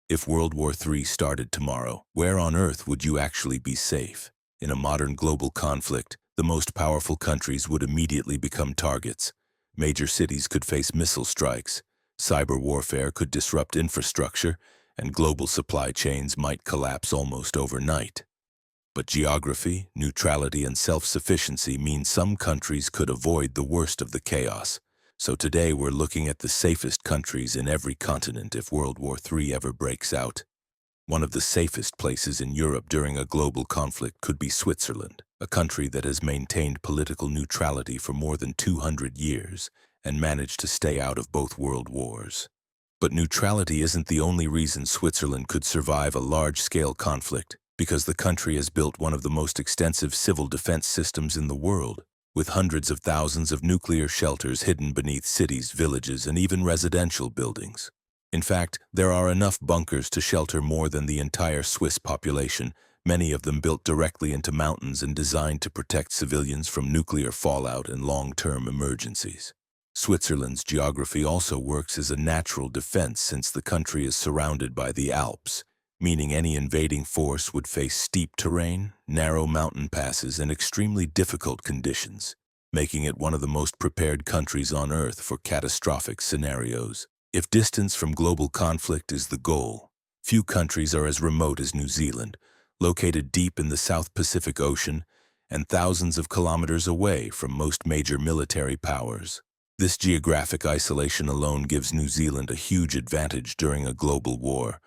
If World War III started tomorrow, where on earth would you actually be safe? In a modern global conflict, the most powerful countries would immediately become targets. Major cities could face missile strikes, cyber warfare could disrupt infrastructure, and global supply chains might collapse almost overnight. But geography, neutrality, and self-sufficiency mean some countries could avoid the worst of the chaos. So today we're looking at the safest countries in every continent if World War III ever breaks out. One of the safest places in Europe during a global conflict could be Switzerland, a country that has maintained political neutrality for more than 200 years and managed to stay out of both world wars. But neutrality isn't the only reason Switzerland could survive a large-scale conflict, because the country has built one of the most extensive civil defense systems in the world, with hundreds of thousands of nuclear shelters hidden beneath cities, villages, and even residential buildings. In fact, there are enough bunkers to shelter more than the entire Swiss population, many of them built directly into mountains and designed to protect civilians from nuclear fallout and long-term emergencies. Switzerland's geography also works as a natural defense since the country is surrounded by the Alps, meaning any invading force would face steep terrain, narrow mountain passes, and extremely difficult conditions, making it one of the most prepared countries on Earth for catastrophic scenarios. If distance from global conflict is the goal, few countries are as remote as New Zealand, located deep in the South Pacific Ocean and thousands of kilometers away from most major military powers. This geographic isolation alone gives New Zealand a huge advantage during a global war,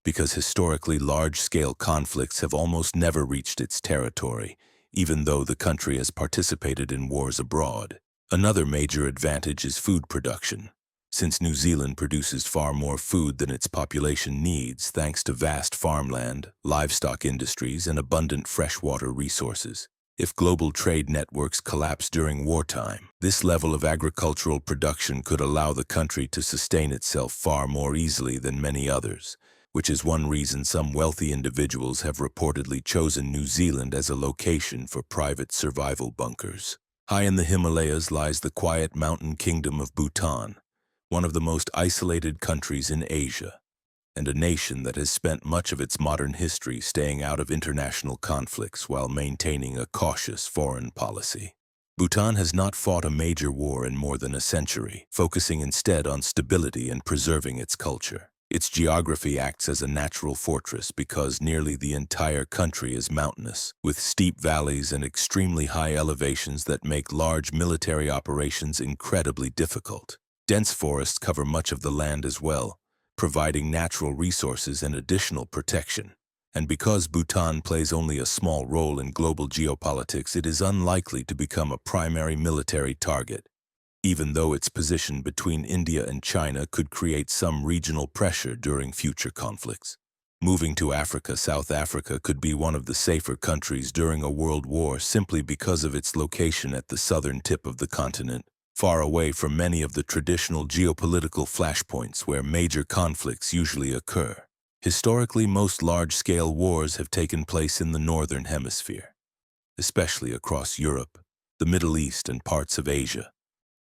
because historically large-scale conflicts have almost never reached its territory, even though the country has participated in wars abroad. Another major advantage is food production, since New Zealand produces far more food than its population needs thanks to vast farmland, livestock industries, and abundant freshwater resources. If global trade networks collapse during wartime, this level of agricultural production could allow the country to sustain itself far more easily than many others, which is one reason some wealthy individuals have reportedly chosen New Zealand as a location for private survival bunkers. High in the Himalayas lies the quiet mountain kingdom of Bhutan, one of the most isolated countries in Asia, and a nation that has spent much of its modern history staying out of international conflicts while maintaining a cautious foreign policy. Bhutan has not fought a major war in more than a century, focusing instead on stability and preserving its culture. Its geography acts as a natural fortress because nearly the entire country is mountainous, with steep valleys and extremely high elevations that make large military operations incredibly difficult. Dense forests cover much of the land as well, providing natural resources and additional protection. And because Bhutan plays only a small role in global geopolitics, it is unlikely to become a primary military target, even though its position between India and China could create some regional pressure during future conflicts. Moving to Africa, South Africa could be one of the safer countries during a world war simply because of its location at the southern tip of the continent, far away from many of the traditional geopolitical flashpoints where major conflicts usually occur. Historically, most large-scale wars have taken place in the northern hemisphere, especially across Europe, the Middle East, and parts of Asia,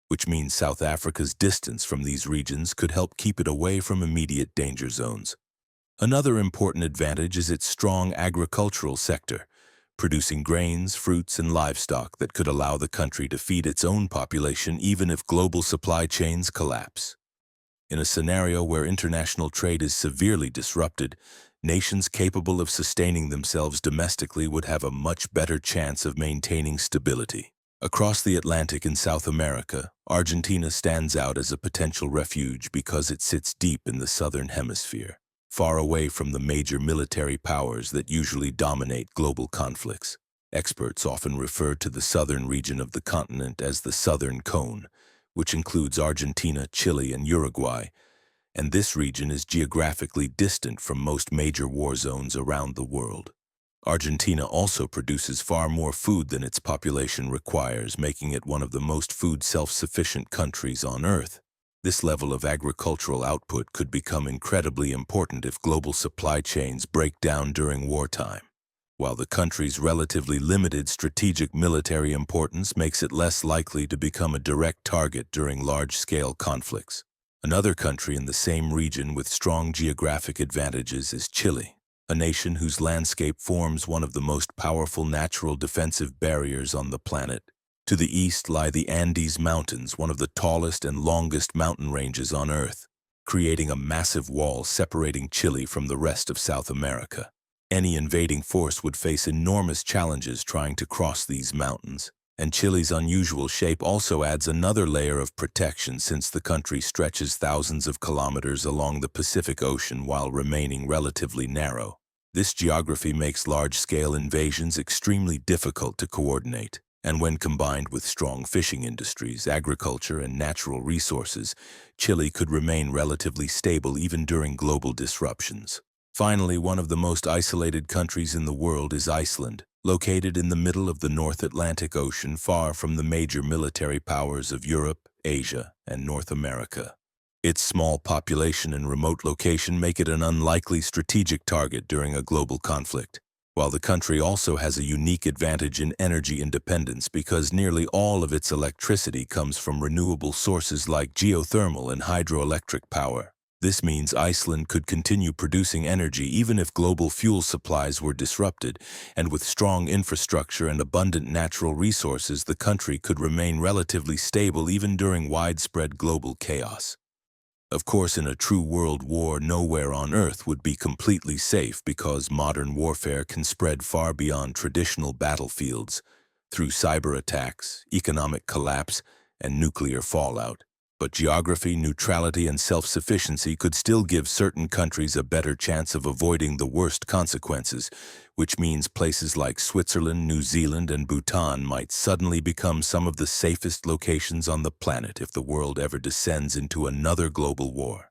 which means South Africa's distance from these regions could help keep it away from immediate danger zones. Another important advantage is its strong agricultural sector, producing grains, fruits, and livestock that could allow the country to feed its own population even if global supply chains collapse. In a scenario where international trade is severely disrupted, nations capable of sustaining themselves domestically would have a much better chance of maintaining stability. Across the Atlantic in South America, Argentina stands out as a potential refuge because it sits deep in the southern hemisphere, far away from the major military powers that usually dominate global conflicts. Experts often refer to the southern region of the continent as the Southern Cone, which includes Argentina, Chile, and Uruguay, and this region is geographically distant from most major war zones around the world. Argentina also produces far more food than its population requires, making it one of the most food self-sufficient countries on Earth. This level of agricultural output could become incredibly important if global supply chains break down during wartime, while the country's relatively limited strategic military importance makes it less likely to become a direct target during large-scale conflicts. Another country in the same region with strong geographic advantages is Chile, a nation whose landscape forms one of the most powerful natural defensive barriers on the planet. To the east lie the Andes Mountains, one of the tallest and longest mountain ranges on Earth, creating a massive wall separating Chile from the rest of South America. Any invading force would face enormous challenges trying to cross these mountains, and Chile's unusual shape also adds another layer of protection since the country stretches thousands of kilometers along the Pacific Ocean while remaining relatively narrow. This geography makes large-scale invasions extremely difficult to coordinate, and when combined with strong fishing industries, agriculture, and natural resources, Chile could remain relatively stable even during global disruptions. Finally, one of the most isolated countries in the world is Iceland, located in the middle of the North Atlantic Ocean, far from the major military powers of Europe, Asia, and North America. Its small population and remote location make it an unlikely strategic target during a global conflict, while the country also has a unique advantage in energy independence because nearly all of its electricity comes from renewable sources like geothermal and hydroelectric power. This means Iceland could continue producing energy even if global fuel supplies were disrupted, and with strong infrastructure and abundant natural resources, the country could remain relatively stable even during widespread global chaos. Of course, in a true world war, nowhere on Earth would be completely safe because modern warfare can spread far beyond traditional battlefields through cyber attacks, economic collapse, and nuclear fallout. But geography, neutrality, and self-sufficiency could still give certain countries a better chance of avoiding the worst consequences, which means places like Switzerland, New Zealand, and Bhutan might suddenly become some of the safest locations on the planet if the world ever descends into another global war.